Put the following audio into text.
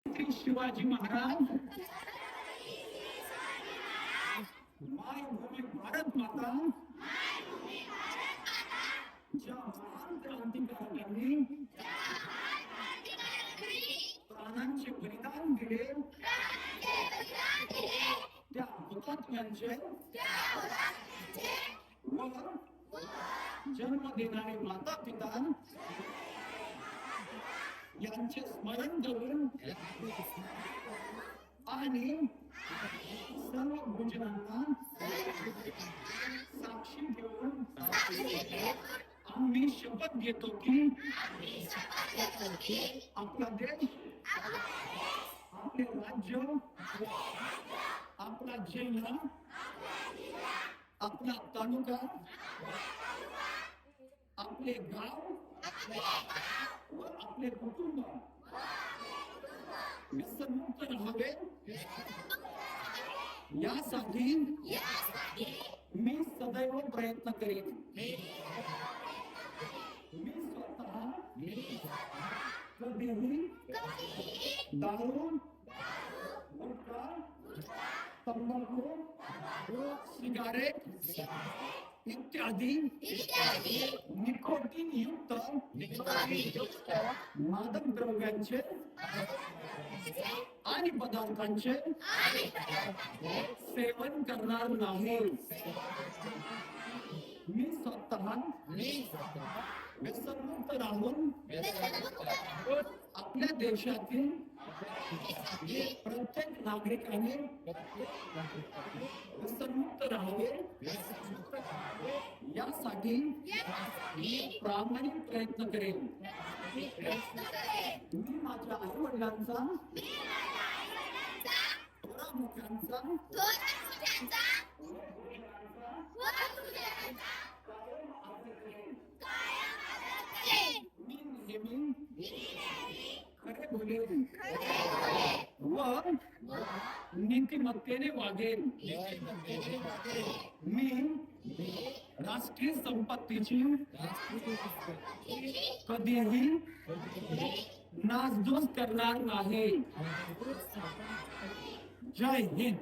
श्री शिवाजी महाराज, मायभूमी भारत माता, ज्या महान क्रांतिकारकांनी प्राणांचे बलिदान दिले, त्या हुतात्म्यांचे व जन्म देणारे माता पिता यांचे स्मरण करून आणि सर्व गुजरांना साक्षी घेऊन आम्ही शपथ घेतो की आपला देश, आपले राज्य, आपला जिल्हा, आपला तालुका, आपले गाव व आपले कुटुंब व्यसनमुक्त राहावे यासाठी मी सदैव प्रयत्न करेन. मी स्वतः कधीही दारू, गुटखा, तंबाखू, सिगारेट इत्यादी निकोटीन युक्त मादक द्रव्यांचे आणि पदार्थांचे सेवन करणार नाही. मी स्वतः व्यसनमुक्त राहून आपल्या देशातील प्रत्येक नागरिकाने व्यसनमुक्त राहावे यासाठी प्रामाणिक प्रयत्न करेन. मी माझ्या आई वडिलांचा, मुख्यांचा मी नेहमी खरे बोलेन व नीतिमत्तेने वागेन. मी राष्ट्रीय संपत्तीची कधीही नासधूस करणार नाही. जय हिंद.